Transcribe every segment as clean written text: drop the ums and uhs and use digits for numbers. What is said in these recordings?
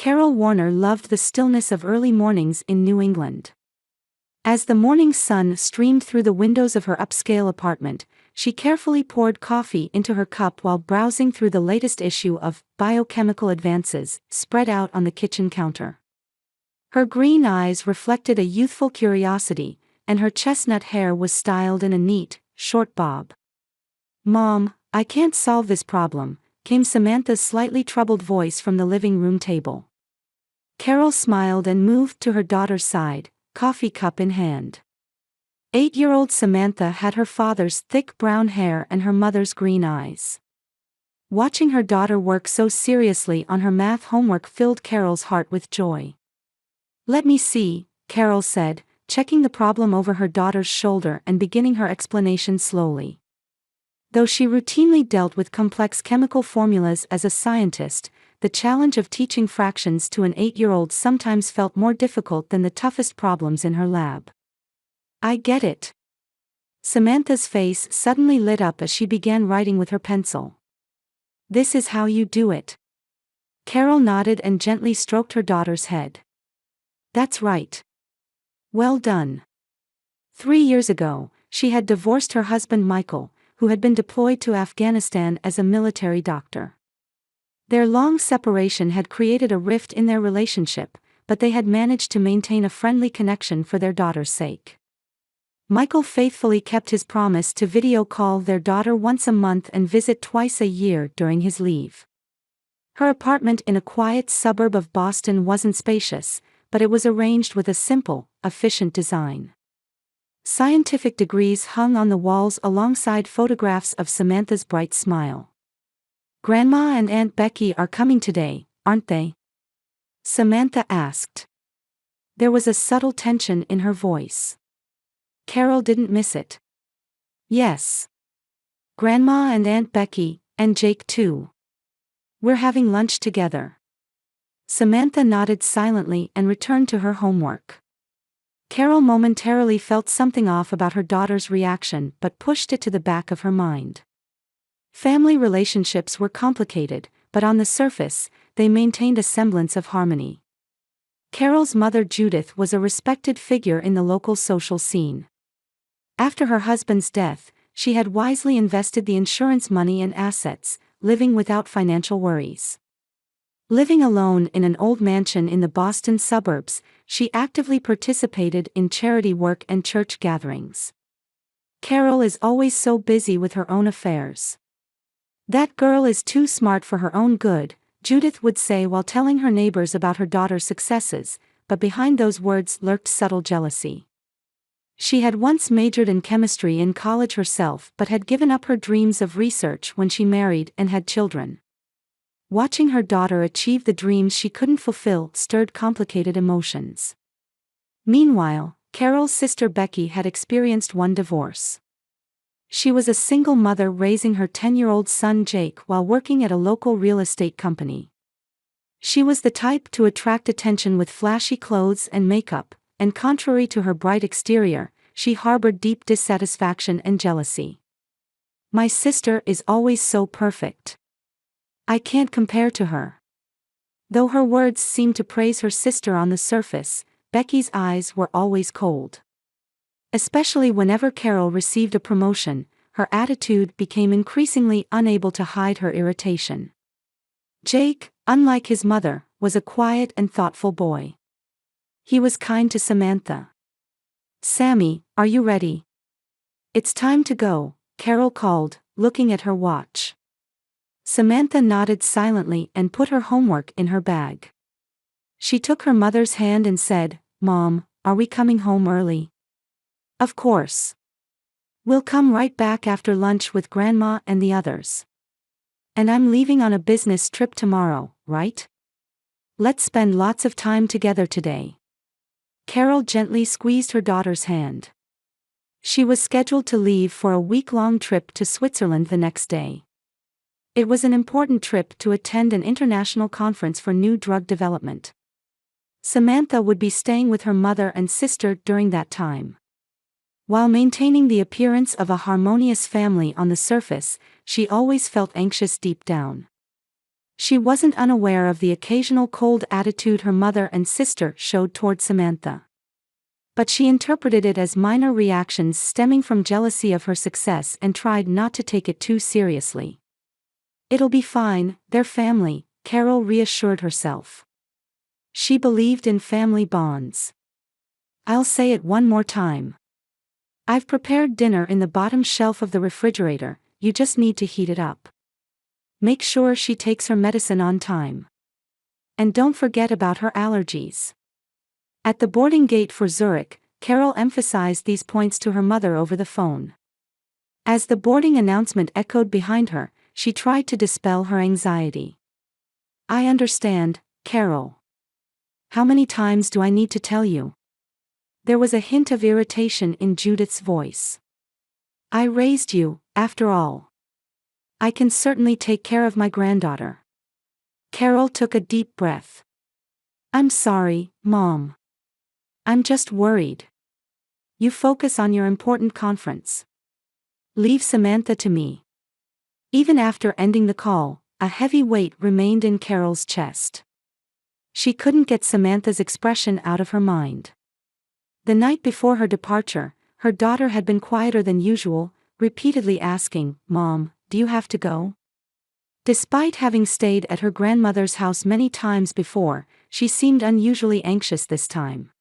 Carol Warner loved the stillness of early mornings in New England. As the morning sun streamed through the windows of her upscale apartment, she carefully poured coffee into her cup while browsing through the latest issue of Biochemical Advances, spread out on the kitchen counter. Her green eyes reflected a youthful curiosity, and her chestnut hair was styled in a neat, short bob. "Mom, I can't solve this problem," came Samantha's slightly troubled voice from the living room table. Carol smiled and moved to her daughter's side, coffee cup in hand. 8-year-old Samantha had her father's thick brown hair and her mother's green eyes. Watching her daughter work so seriously on her math homework filled Carol's heart with joy. "Let me see," Carol said, checking the problem over her daughter's shoulder and beginning her explanation slowly. Though she routinely dealt with complex chemical formulas as a scientist, the challenge of teaching fractions to an 8-year-old sometimes felt more difficult than the toughest problems in her lab. "I get it." Samantha's face suddenly lit up as she began writing with her pencil. "This is how you do it." Carol nodded and gently stroked her daughter's head. "That's right. Well done." 3 years ago, she had divorced her husband Michael, who had been deployed to Afghanistan as a military doctor. Their long separation had created a rift in their relationship, but they had managed to maintain a friendly connection for their daughter's sake. Michael faithfully kept his promise to video call their daughter once a month and visit twice a year during his leave. Her apartment in a quiet suburb of Boston wasn't spacious, but it was arranged with a simple, efficient design. Scientific degrees hung on the walls alongside photographs of Samantha's bright smile. "Grandma and Aunt Becky are coming today, aren't they?" Samantha asked. There was a subtle tension in her voice. Carol didn't miss it. "Yes. Grandma and Aunt Becky, and Jake too. We're having lunch together." Samantha nodded silently and returned to her homework. Carol momentarily felt something off about her daughter's reaction but pushed it to the back of her mind. Family relationships were complicated, but on the surface, they maintained a semblance of harmony. Carol's mother Judith was a respected figure in the local social scene. After her husband's death, she had wisely invested the insurance money in assets, living without financial worries. Living alone in an old mansion in the Boston suburbs, she actively participated in charity work and church gatherings. "Carol is always so busy with her own affairs. That girl is too smart for her own good," Judith would say while telling her neighbors about her daughter's successes, but behind those words lurked subtle jealousy. She had once majored in chemistry in college herself but had given up her dreams of research when she married and had children. Watching her daughter achieve the dreams she couldn't fulfill stirred complicated emotions. Meanwhile, Carol's sister Becky had experienced one divorce. She was a single mother raising her 10-year-old son Jake while working at a local real estate company. She was the type to attract attention with flashy clothes and makeup, and contrary to her bright exterior, she harbored deep dissatisfaction and jealousy. "My sister is always so perfect. I can't compare to her." Though her words seemed to praise her sister on the surface, Becky's eyes were always cold. Especially whenever Carol received a promotion, her attitude became increasingly unable to hide her irritation. Jake, unlike his mother, was a quiet and thoughtful boy. He was kind to Samantha. "Sammy, are you ready?" "It's time to go," Carol called, looking at her watch. Samantha nodded silently and put her homework in her bag. She took her mother's hand and said, "Mom, are we coming home early?" "Of course. We'll come right back after lunch with Grandma and the others. And I'm leaving on a business trip tomorrow, right? Let's spend lots of time together today." Carol gently squeezed her daughter's hand. She was scheduled to leave for a week-long trip to Switzerland the next day. It was an important trip to attend an international conference for new drug development. Samantha would be staying with her mother and sister during that time. While maintaining the appearance of a harmonious family on the surface, she always felt anxious deep down. She wasn't unaware of the occasional cold attitude her mother and sister showed toward Samantha. But she interpreted it as minor reactions stemming from jealousy of her success and tried not to take it too seriously. "It'll be fine, they're family," Carol reassured herself. She believed in family bonds. "I'll say it one more time. I've prepared dinner in the bottom shelf of the refrigerator, you just need to heat it up. Make sure she takes her medicine on time. And don't forget about her allergies." At the boarding gate for Zurich, Carol emphasized these points to her mother over the phone. As the boarding announcement echoed behind her, she tried to dispel her anxiety. "I understand, Carol. How many times do I need to tell you?" There was a hint of irritation in Judith's voice. "I raised you, after all. I can certainly take care of my granddaughter." Carol took a deep breath. "I'm sorry, Mom. I'm just worried. You focus on your important conference. Leave Samantha to me." Even after ending the call, a heavy weight remained in Carol's chest. She couldn't get Samantha's expression out of her mind. The night before her departure, her daughter had been quieter than usual, repeatedly asking, "Mom, do you have to go?" Despite having stayed at her grandmother's house many times before, she seemed unusually anxious this time.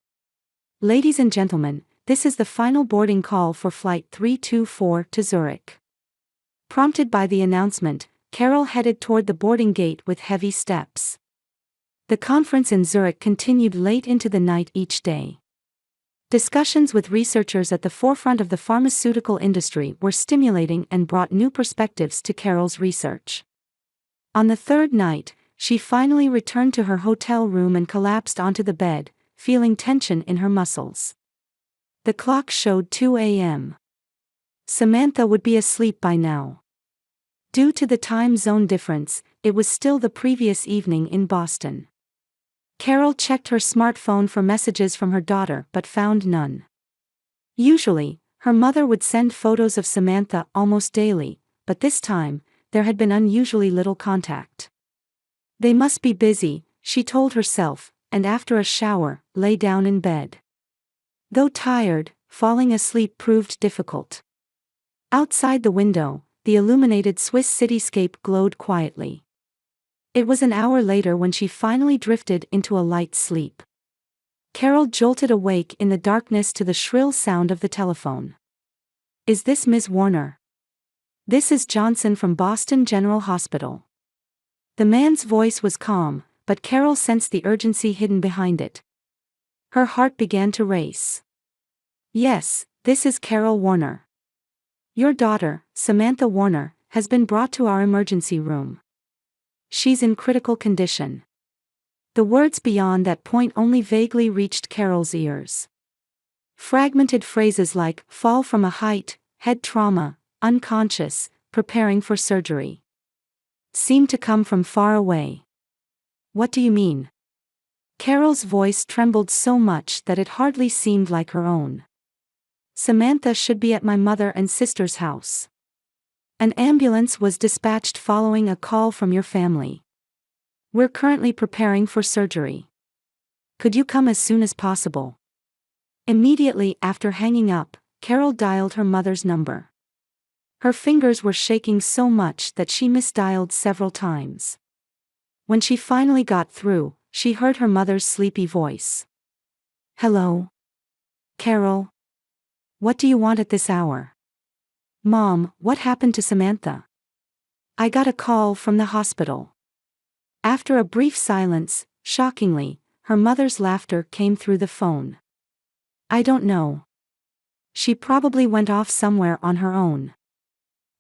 "Ladies and gentlemen, this is the final boarding call for Flight 324 to Zurich." Prompted by the announcement, Carol headed toward the boarding gate with heavy steps. The conference in Zurich continued late into the night each day. Discussions with researchers at the forefront of the pharmaceutical industry were stimulating and brought new perspectives to Carol's research. On the third night, she finally returned to her hotel room and collapsed onto the bed, feeling tension in her muscles. The clock showed 2 a.m. Samantha would be asleep by now. Due to the time zone difference, it was still the previous evening in Boston. Carol checked her smartphone for messages from her daughter but found none. Usually, her mother would send photos of Samantha almost daily, but this time, there had been unusually little contact. They must be busy, she told herself, and after a shower, lay down in bed. Though tired, falling asleep proved difficult. Outside the window, the illuminated Swiss cityscape glowed quietly. It was an hour later when she finally drifted into a light sleep. Carol jolted awake in the darkness to the shrill sound of the telephone. "Is this Ms. Warner?" "This is Johnson from Boston General Hospital." The man's voice was calm, but Carol sensed the urgency hidden behind it. Her heart began to race. "Yes, this is Carol Warner. Your daughter, Samantha Warner, has been brought to our emergency room. She's in critical condition." The words beyond that point only vaguely reached Carol's ears. Fragmented phrases like, "fall from a height," "head trauma," "unconscious," "preparing for surgery," seemed to come from far away. "What do you mean?" Carol's voice trembled so much that it hardly seemed like her own. "Samantha should be at my mother and sister's house. An ambulance was dispatched following a call from your family. We're currently preparing for surgery. Could you come as soon as possible?" Immediately after hanging up, Carol dialed her mother's number. Her fingers were shaking so much that she misdialed several times. When she finally got through, she heard her mother's sleepy voice. "Hello? Carol? What do you want at this hour?" "Mom, what happened to Samantha?" "I got a call from the hospital." After a brief silence, shockingly, her mother's laughter came through the phone. "I don't know. She probably went off somewhere on her own.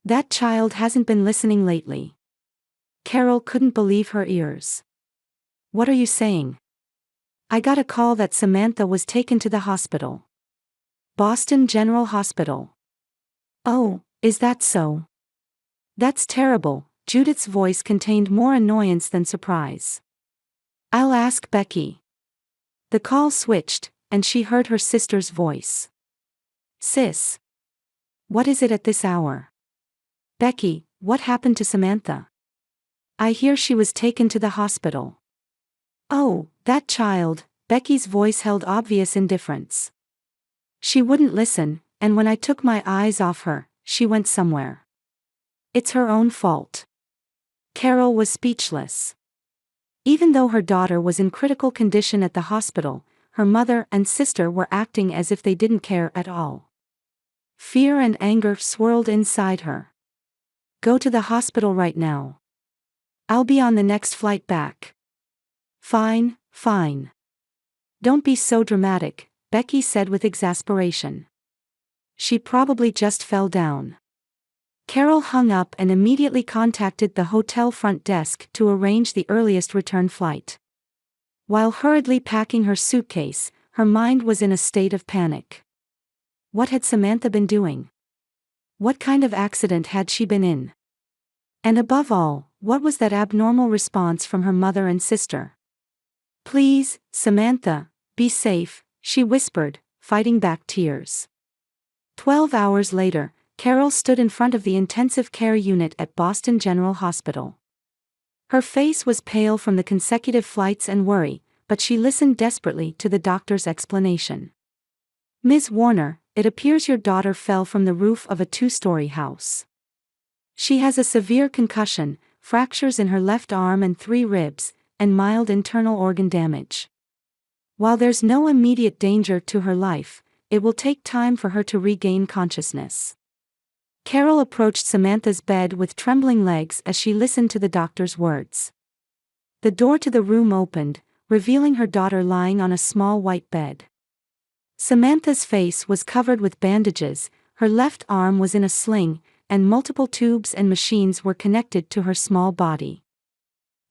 That child hasn't been listening lately." Carol couldn't believe her ears. "What are you saying?" "I got a call that Samantha was taken to the hospital. Boston General Hospital." "Oh, is that so? That's terrible." Judith's voice contained more annoyance than surprise. "I'll ask Becky." The call switched, and she heard her sister's voice. "Sis. What is it at this hour?" "Becky, what happened to Samantha?" I hear she was taken to the hospital. Oh, that child, Becky's voice held obvious indifference. She wouldn't listen, and when I took my eyes off her, she went somewhere. It's her own fault. Carol was speechless. Even though her daughter was in critical condition at the hospital, her mother and sister were acting as if they didn't care at all. Fear and anger swirled inside her. Go to the hospital right now. I'll be on the next flight back. Fine, fine. Don't be so dramatic, Becky said with exasperation. She probably just fell down. Carol hung up and immediately contacted the hotel front desk to arrange the earliest return flight. While hurriedly packing her suitcase, her mind was in a state of panic. What had Samantha been doing? What kind of accident had she been in? And above all, what was that abnormal response from her mother and sister? Please, Samantha, be safe, she whispered, fighting back tears. 12 hours later, Carol stood in front of the intensive care unit at Boston General Hospital. Her face was pale from the consecutive flights and worry, but she listened desperately to the doctor's explanation. Ms. Warner, it appears your daughter fell from the roof of a 2-story house. She has a severe concussion, fractures in her left arm and 3 ribs, and mild internal organ damage. While there's no immediate danger to her life, it will take time for her to regain consciousness. Carol approached Samantha's bed with trembling legs as she listened to the doctor's words. The door to the room opened, revealing her daughter lying on a small white bed. Samantha's face was covered with bandages, her left arm was in a sling, and multiple tubes and machines were connected to her small body.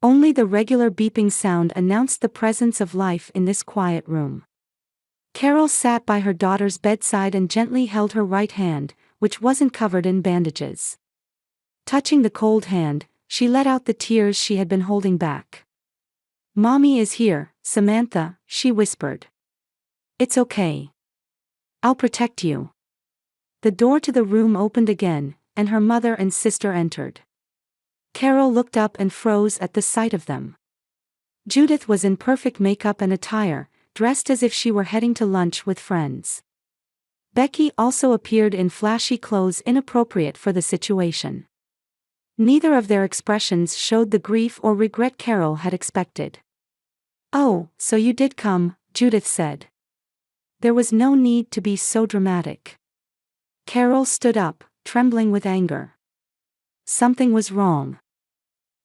Only the regular beeping sound announced the presence of life in this quiet room. Carol sat by her daughter's bedside and gently held her right hand, which wasn't covered in bandages. Touching the cold hand, she let out the tears she had been holding back. Mommy is here, Samantha, she whispered. It's okay. I'll protect you. The door to the room opened again, and her mother and sister entered. Carol looked up and froze at the sight of them. Judith was in perfect makeup and attire, dressed as if she were heading to lunch with friends. Becky also appeared in flashy clothes inappropriate for the situation. Neither of their expressions showed the grief or regret Carol had expected. Oh, so you did come, Judith said. There was no need to be so dramatic. Carol stood up, trembling with anger. Something was wrong.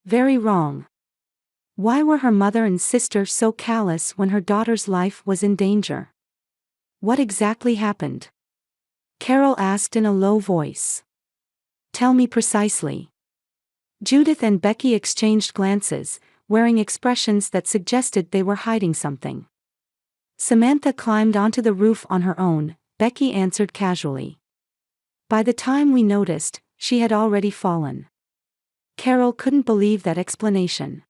Very wrong. Why were her mother and sister so callous when her daughter's life was in danger? What exactly happened? Carol asked in a low voice. Tell me precisely. Judith and Becky exchanged glances, wearing expressions that suggested they were hiding something. Samantha climbed onto the roof on her own, Becky answered casually. By the time we noticed, she had already fallen. Carol couldn't believe that explanation.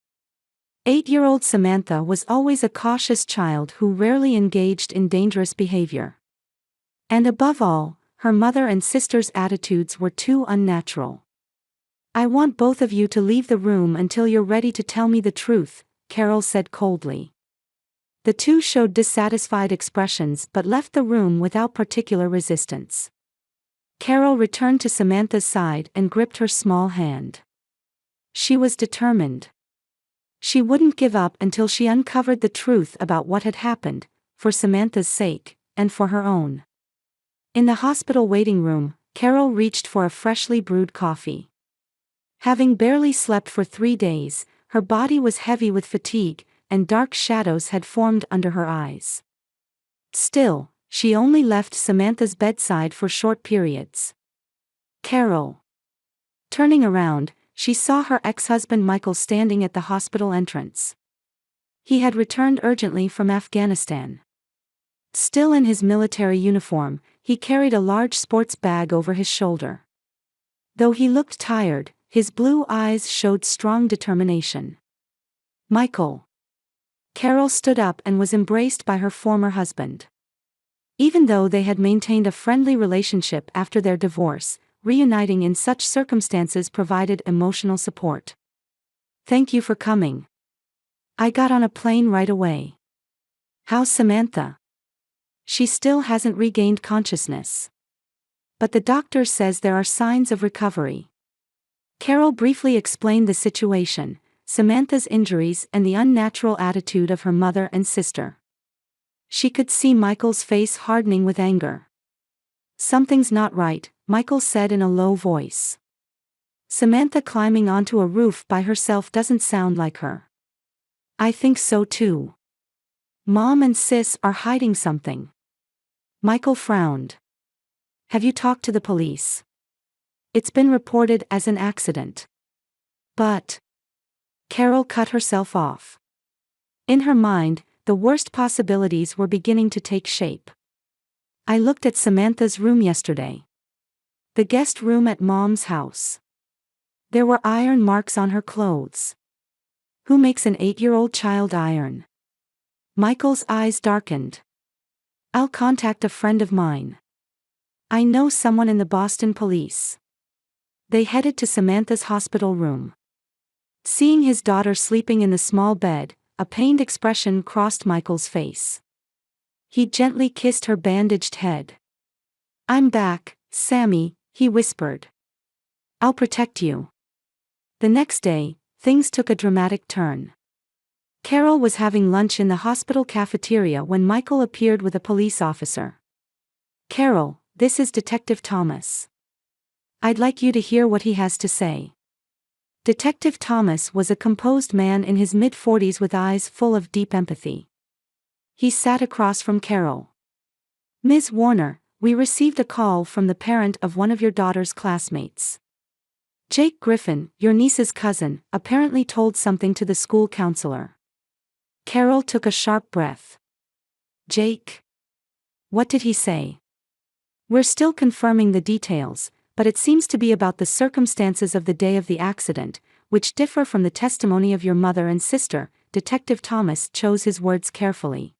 8-year-old Samantha was always a cautious child who rarely engaged in dangerous behavior. And above all, her mother and sister's attitudes were too unnatural. I want both of you to leave the room until you're ready to tell me the truth, Carol said coldly. The two showed dissatisfied expressions but left the room without particular resistance. Carol returned to Samantha's side and gripped her small hand. She was determined. She wouldn't give up until she uncovered the truth about what had happened, for Samantha's sake, and for her own. In the hospital waiting room, Carol reached for a freshly brewed coffee. Having barely slept for 3 days, her body was heavy with fatigue, and dark shadows had formed under her eyes. Still, she only left Samantha's bedside for short periods. Carol. Turning around, she saw her ex-husband Michael standing at the hospital entrance. He had returned urgently from Afghanistan. Still in his military uniform, he carried a large sports bag over his shoulder. Though he looked tired, his blue eyes showed strong determination. Michael. Carol stood up and was embraced by her former husband. Even though they had maintained a friendly relationship after their divorce, reuniting in such circumstances provided emotional support. Thank you for coming. I got on a plane right away. How's Samantha? She still hasn't regained consciousness. But the doctor says there are signs of recovery. Carol briefly explained the situation, Samantha's injuries and the unnatural attitude of her mother and sister. She could see Michael's face hardening with anger. Something's not right, Michael said in a low voice. Samantha climbing onto a roof by herself doesn't sound like her. I think so too. Mom and Sis are hiding something. Michael frowned. Have you talked to the police? It's been reported as an accident. But Carol cut herself off. In her mind, the worst possibilities were beginning to take shape. I looked at Samantha's room yesterday. The guest room at Mom's house. There were iron marks on her clothes. Who makes an 8-year-old child iron? Michael's eyes darkened. I'll contact a friend of mine. I know someone in the Boston police. They headed to Samantha's hospital room. Seeing his daughter sleeping in the small bed, a pained expression crossed Michael's face. He gently kissed her bandaged head. I'm back, Sammy, he whispered. I'll protect you. The next day, things took a dramatic turn. Carol was having lunch in the hospital cafeteria when Michael appeared with a police officer. Carol, this is Detective Thomas. I'd like you to hear what he has to say. Detective Thomas was a composed man in his mid-40s with eyes full of deep empathy. He sat across from Carol. Ms. Warner, we received a call from the parent of one of your daughter's classmates. Jake Griffin, your niece's cousin, apparently told something to the school counselor. Carol took a sharp breath. Jake? What did he say? We're still confirming the details, but it seems to be about the circumstances of the day of the accident, which differ from the testimony of your mother and sister. Detective Thomas chose his words carefully.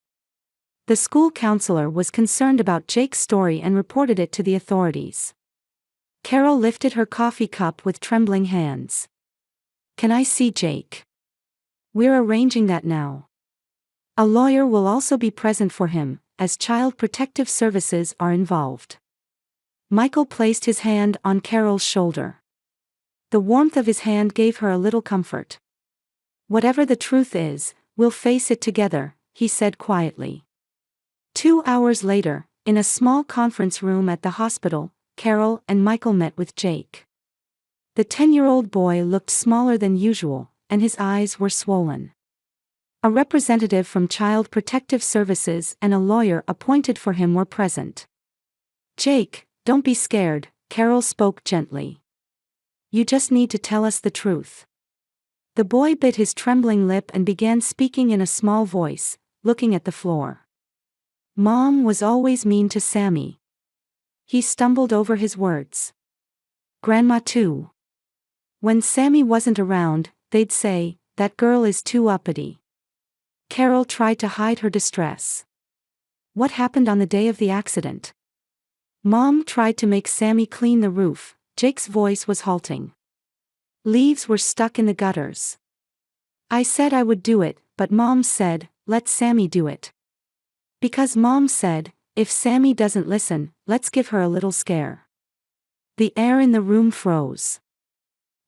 The school counselor was concerned about Jake's story and reported it to the authorities. Carol lifted her coffee cup with trembling hands. Can I see Jake? We're arranging that now. A lawyer will also be present for him, as Child Protective Services are involved. Michael placed his hand on Carol's shoulder. The warmth of his hand gave her a little comfort. Whatever the truth is, we'll face it together, he said quietly. 2 hours later, in a small conference room at the hospital, Carol and Michael met with Jake. The 10-year-old boy looked smaller than usual, and his eyes were swollen. A representative from Child Protective Services and a lawyer appointed for him were present. Jake, don't be scared, Carol spoke gently. You just need to tell us the truth. The boy bit his trembling lip and began speaking in a small voice, looking at the floor. Mom was always mean to Sammy. He stumbled over his words. Grandma too. When Sammy wasn't around, they'd say, that girl is too uppity. Carol tried to hide her distress. What happened on the day of the accident? Mom tried to make Sammy clean the roof. Jake's voice was halting. Leaves were stuck in the gutters. I said I would do it, but Mom said, let Sammy do it. Because Mom said, if Sammy doesn't listen, let's give her a little scare. The air in the room froze.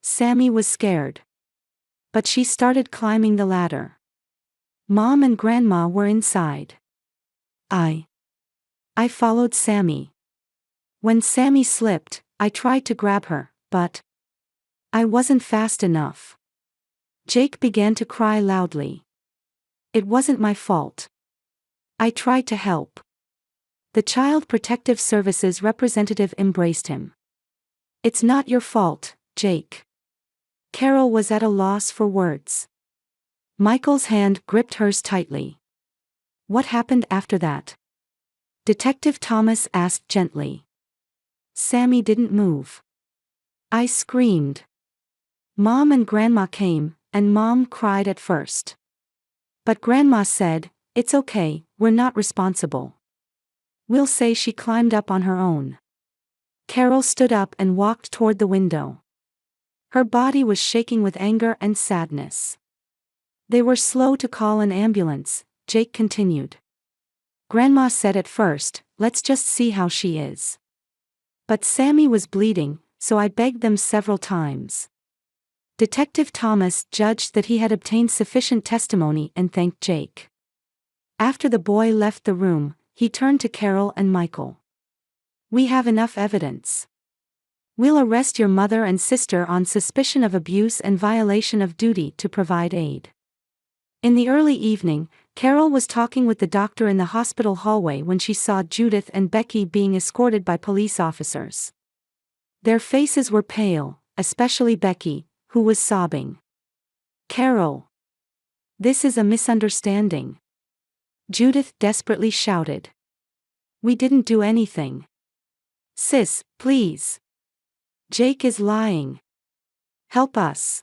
Sammy was scared. But she started climbing the ladder. Mom and Grandma were inside. I followed Sammy. When Sammy slipped, I tried to grab her, but I wasn't fast enough. Jake began to cry loudly. It wasn't my fault. I tried to help. The Child Protective Services representative embraced him. It's not your fault, Jake. Carol was at a loss for words. Michael's hand gripped hers tightly. What happened after that? Detective Thomas asked gently. Sammy didn't move. I screamed. Mom and Grandma came, and Mom cried at first. But Grandma said, it's okay, we're not responsible. We'll say she climbed up on her own. Carol stood up and walked toward the window. Her body was shaking with anger and sadness. They were slow to call an ambulance, Jake continued. Grandma said at first, let's just see how she is. But Sammy was bleeding, so I begged them several times. Detective Thomas judged that he had obtained sufficient testimony and thanked Jake. After the boy left the room, he turned to Carol and Michael. We have enough evidence. We'll arrest your mother and sister on suspicion of abuse and violation of duty to provide aid. In the early evening, Carol was talking with the doctor in the hospital hallway when she saw Judith and Becky being escorted by police officers. Their faces were pale, especially Becky, who was sobbing. Carol. This is a misunderstanding. Judith desperately shouted. We didn't do anything. Sis, please. Jake is lying. Help us.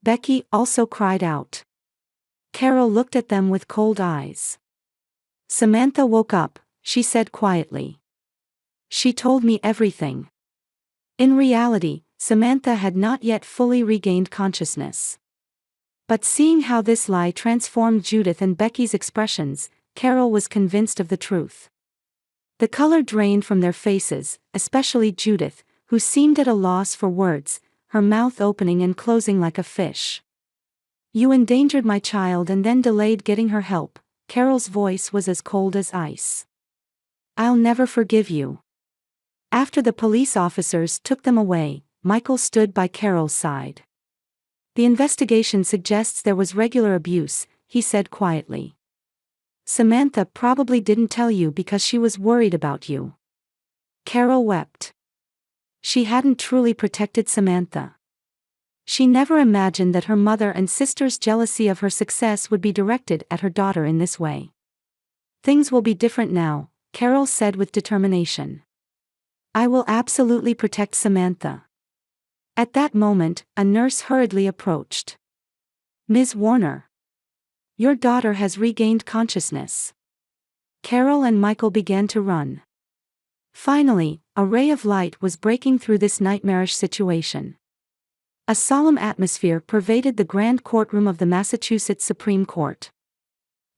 Becky also cried out. Carol looked at them with cold eyes. Samantha woke up, she said quietly. She told me everything. In reality, Samantha had not yet fully regained consciousness. But seeing how this lie transformed Judith and Becky's expressions, Carol was convinced of the truth. The color drained from their faces, especially Judith, who seemed at a loss for words, her mouth opening and closing like a fish. You endangered my child and then delayed getting her help. Carol's voice was as cold as ice. I'll never forgive you. After the police officers took them away, Michael stood by Carol's side. The investigation suggests there was regular abuse, he said quietly. Samantha probably didn't tell you because she was worried about you. Carol wept. She hadn't truly protected Samantha. She never imagined that her mother and sister's jealousy of her success would be directed at her daughter in this way. Things will be different now, Carol said with determination. I will absolutely protect Samantha. At that moment, a nurse hurriedly approached. Ms. Warner. Your daughter has regained consciousness. Carol and Michael began to run. Finally, a ray of light was breaking through this nightmarish situation. A solemn atmosphere pervaded the grand courtroom of the Massachusetts Supreme Court.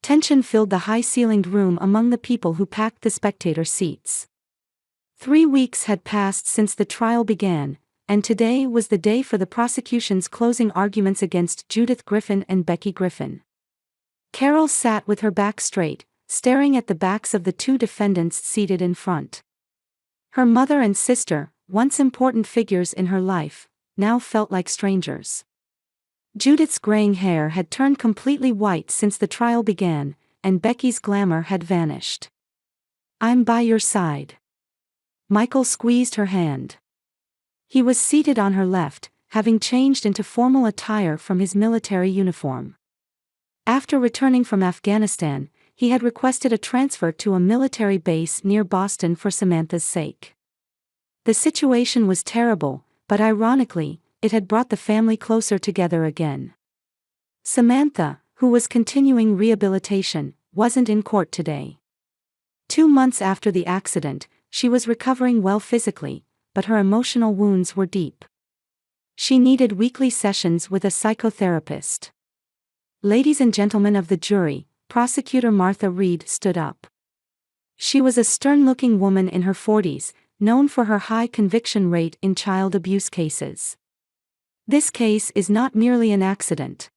Tension filled the high-ceilinged room among the people who packed the spectator seats. 3 weeks had passed since the trial began, and today was the day for the prosecution's closing arguments against Judith Griffin and Becky Griffin. Carol sat with her back straight, staring at the backs of the two defendants seated in front. Her mother and sister, once important figures in her life, now felt like strangers. Judith's graying hair had turned completely white since the trial began, and Becky's glamour had vanished. I'm by your side. Michael squeezed her hand. He was seated on her left, having changed into formal attire from his military uniform. After returning from Afghanistan, he had requested a transfer to a military base near Boston for Samantha's sake. The situation was terrible, but ironically, it had brought the family closer together again. Samantha, who was continuing rehabilitation, wasn't in court today. 2 months after the accident, she was recovering well physically, but her emotional wounds were deep. She needed weekly sessions with a psychotherapist. Ladies and gentlemen of the jury, Prosecutor Martha Reed stood up. She was a stern-looking woman in her 40s, known for her high conviction rate in child abuse cases. This case is not merely an accident.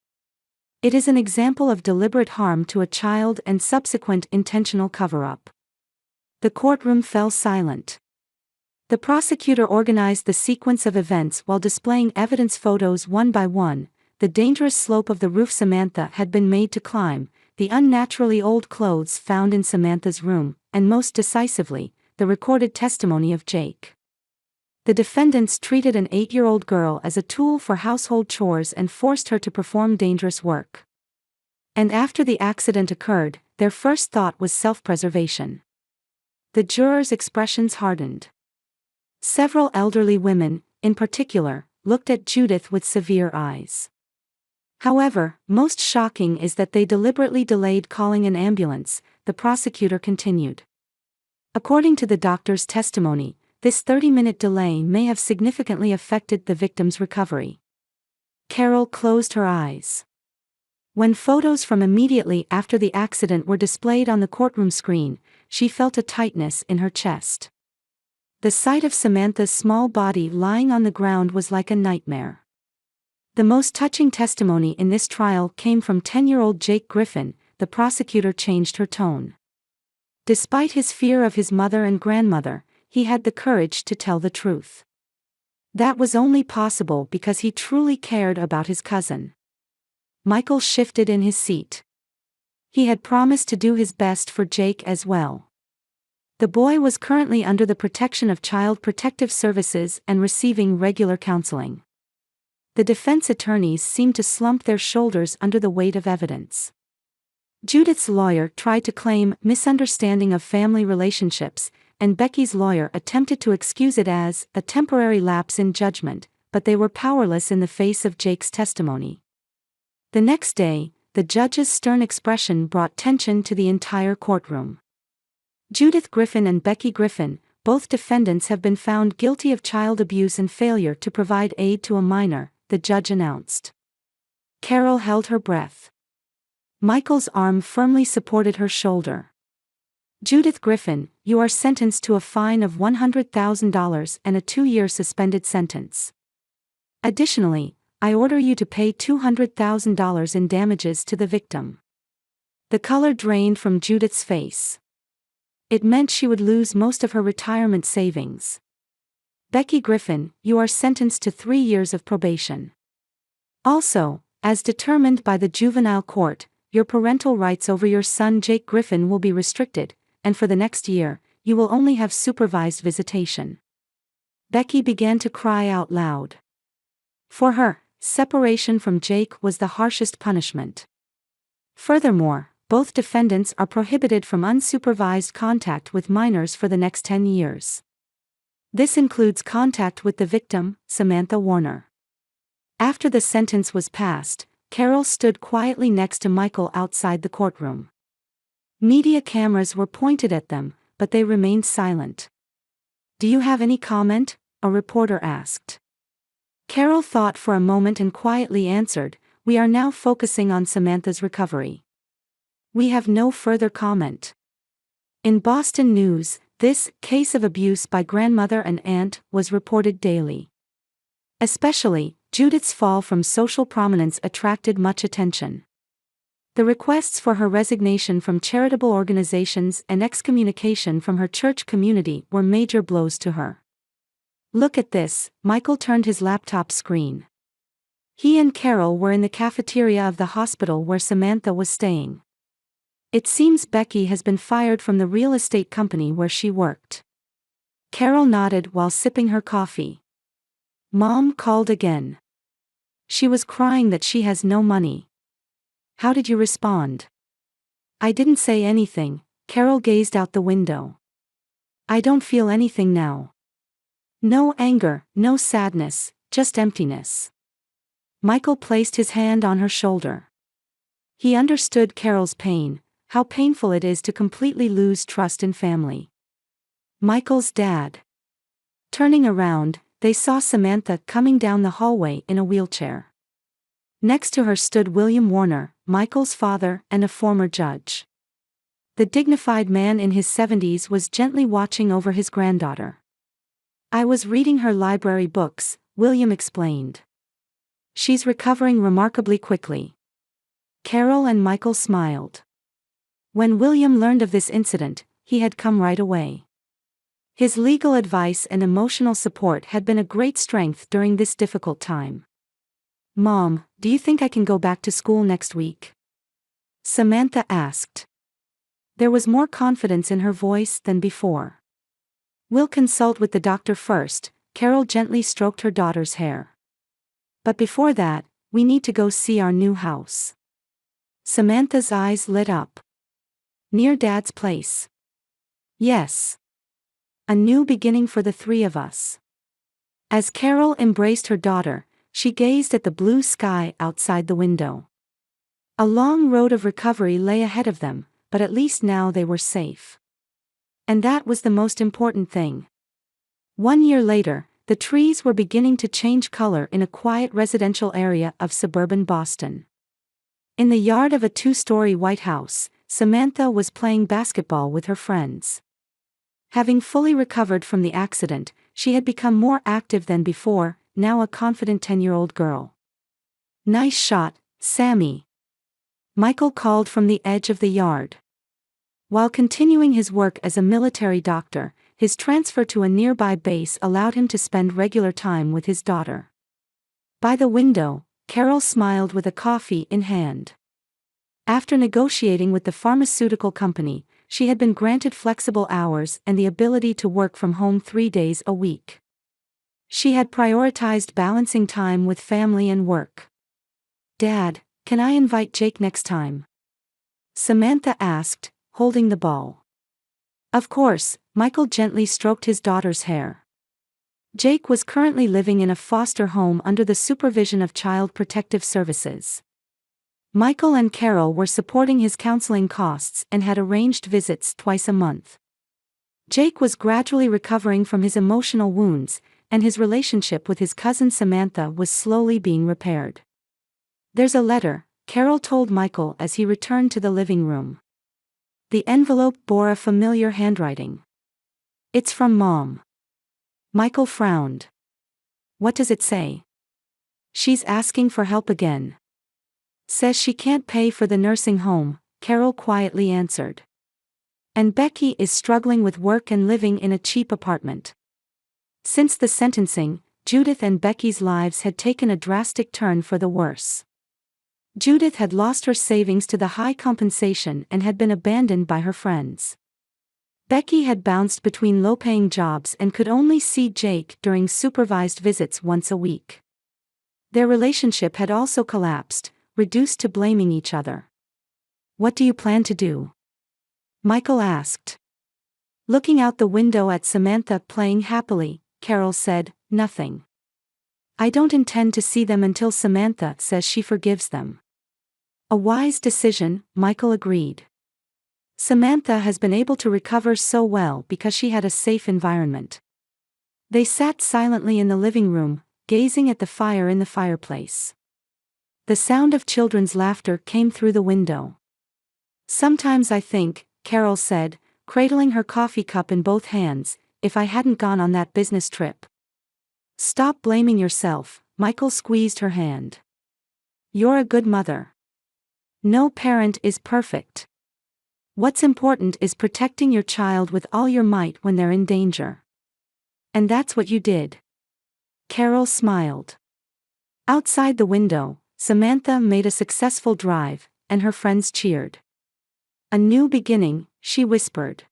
It is an example of deliberate harm to a child and subsequent intentional cover-up. The courtroom fell silent. The prosecutor organized the sequence of events while displaying evidence photos one by one. The dangerous slope of the roof Samantha had been made to climb, the unnaturally old clothes found in Samantha's room, and most decisively, the recorded testimony of Jake. The defendants treated an 8-year-old girl as a tool for household chores and forced her to perform dangerous work. And after the accident occurred, their first thought was self-preservation. The jurors' expressions hardened. Several elderly women, in particular, looked at Judith with severe eyes. However, most shocking is that they deliberately delayed calling an ambulance, the prosecutor continued. According to the doctor's testimony, This 30-minute delay may have significantly affected the victim's recovery. Carol closed her eyes. When photos from immediately after the accident were displayed on the courtroom screen, she felt a tightness in her chest. The sight of Samantha's small body lying on the ground was like a nightmare. The most touching testimony in this trial came from 10-year-old Jake Griffin. The prosecutor changed her tone. Despite his fear of his mother and grandmother, he had the courage to tell the truth. That was only possible because he truly cared about his cousin. Michael shifted in his seat. He had promised to do his best for Jake as well. The boy was currently under the protection of Child Protective Services and receiving regular counseling. The defense attorneys seemed to slump their shoulders under the weight of evidence. Judith's lawyer tried to claim misunderstanding of family relationships, and Becky's lawyer attempted to excuse it as a temporary lapse in judgment, but they were powerless in the face of Jake's testimony. The next day, the judge's stern expression brought tension to the entire courtroom. Judith Griffin and Becky Griffin, both defendants, have been found guilty of child abuse and failure to provide aid to a minor, the judge announced. Carol held her breath. Michael's arm firmly supported her shoulder. Judith Griffin, you are sentenced to a fine of $100,000 and a 2-year suspended sentence. Additionally, I order you to pay $200,000 in damages to the victim. The color drained from Judith's face. It meant she would lose most of her retirement savings. Becky Griffin, you are sentenced to 3 years of probation. Also, as determined by the juvenile court, your parental rights over your son Jake Griffin will be restricted, and for the next year, you will only have supervised visitation. Becky began to cry out loud. For her, separation from Jake was the harshest punishment. Furthermore, both defendants are prohibited from unsupervised contact with minors for the next 10 years. This includes contact with the victim, Samantha Warner. After the sentence was passed, Carol stood quietly next to Michael outside the courtroom. Media cameras were pointed at them, but they remained silent. Do you have any comment? A reporter asked. Carol thought for a moment and quietly answered, we are now focusing on Samantha's recovery. We have no further comment. In Boston news, this case of abuse by grandmother and aunt was reported daily. Especially, Judith's fall from social prominence attracted much attention. The requests for her resignation from charitable organizations and excommunication from her church community were major blows to her. Look at this, Michael turned his laptop screen. He and Carol were in the cafeteria of the hospital where Samantha was staying. It seems Becky has been fired from the real estate company where she worked. Carol nodded while sipping her coffee. Mom called again. She was crying that she has no money. How did you respond? I didn't say anything, Carol gazed out the window. I don't feel anything now. No anger, no sadness, just emptiness. Michael placed his hand on her shoulder. He understood Carol's pain, how painful it is to completely lose trust in family. Michael's dad. Turning around, they saw Samantha coming down the hallway in a wheelchair. Next to her stood William Warner, Michael's father and a former judge. The dignified man in his 70s was gently watching over his granddaughter. I was reading her library books, William explained. She's recovering remarkably quickly. Carol and Michael smiled. When William learned of this incident, he had come right away. His legal advice and emotional support had been a great strength during this difficult time. Mom, do you think I can go back to school next week? Samantha asked. There was more confidence in her voice than before. We'll consult with the doctor first, Carol gently stroked her daughter's hair. But before that, we need to go see our new house. Samantha's eyes lit up. Near Dad's place. Yes. A new beginning for the 3 of us. As Carol embraced her daughter, she gazed at the blue sky outside the window. A long road of recovery lay ahead of them, but at least now they were safe. And that was the most important thing. 1 year later, the trees were beginning to change color in a quiet residential area of suburban Boston. In the yard of a 2-story white house, Samantha was playing basketball with her friends. Having fully recovered from the accident, she had become more active than before, now a confident 10-year-old girl. "Nice shot, Sammy," Michael called from the edge of the yard. While continuing his work as a military doctor, his transfer to a nearby base allowed him to spend regular time with his daughter. By the window, Carol smiled with a coffee in hand. After negotiating with the pharmaceutical company, she had been granted flexible hours and the ability to work from home 3 days a week. She had prioritized balancing time with family and work. "Dad, can I invite Jake next time?" Samantha asked, holding the ball. "Of course," Michael gently stroked his daughter's hair. Jake was currently living in a foster home under the supervision of Child Protective Services. Michael and Carol were supporting his counseling costs and had arranged visits twice a month. Jake was gradually recovering from his emotional wounds, and his relationship with his cousin Samantha was slowly being repaired. "There's a letter," Carol told Michael as he returned to the living room. The envelope bore a familiar handwriting. "It's from Mom." Michael frowned. "What does it say?" "She's asking for help again. Says she can't pay for the nursing home," Carol quietly answered. "And Becky is struggling with work and living in a cheap apartment." Since the sentencing, Judith and Becky's lives had taken a drastic turn for the worse. Judith had lost her savings to the high compensation and had been abandoned by her friends. Becky had bounced between low-paying jobs and could only see Jake during supervised visits once a week. Their relationship had also collapsed, reduced to blaming each other. "What do you plan to do?" Michael asked. Looking out the window at Samantha playing happily, Carol said, "Nothing. I don't intend to see them until Samantha says she forgives them." "A wise decision," Michael agreed. "Samantha has been able to recover so well because she had a safe environment." They sat silently in the living room, gazing at the fire in the fireplace. The sound of children's laughter came through the window. "Sometimes I think," Carol said, cradling her coffee cup in both hands, "if I hadn't gone on that business trip." "Stop blaming yourself," Michael squeezed her hand. "You're a good mother. No parent is perfect. What's important is protecting your child with all your might when they're in danger. And that's what you did." Carol smiled. Outside the window, Samantha made a successful drive, and her friends cheered. "A new beginning," she whispered.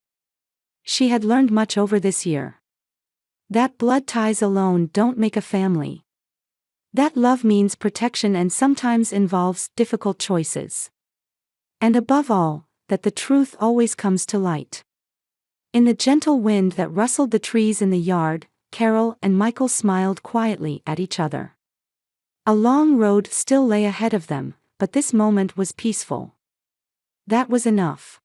She had learned much over this year. That blood ties alone don't make a family. That love means protection and sometimes involves difficult choices. And above all, that the truth always comes to light. In the gentle wind that rustled the trees in the yard, Carol and Michael smiled quietly at each other. A long road still lay ahead of them, but this moment was peaceful. That was enough.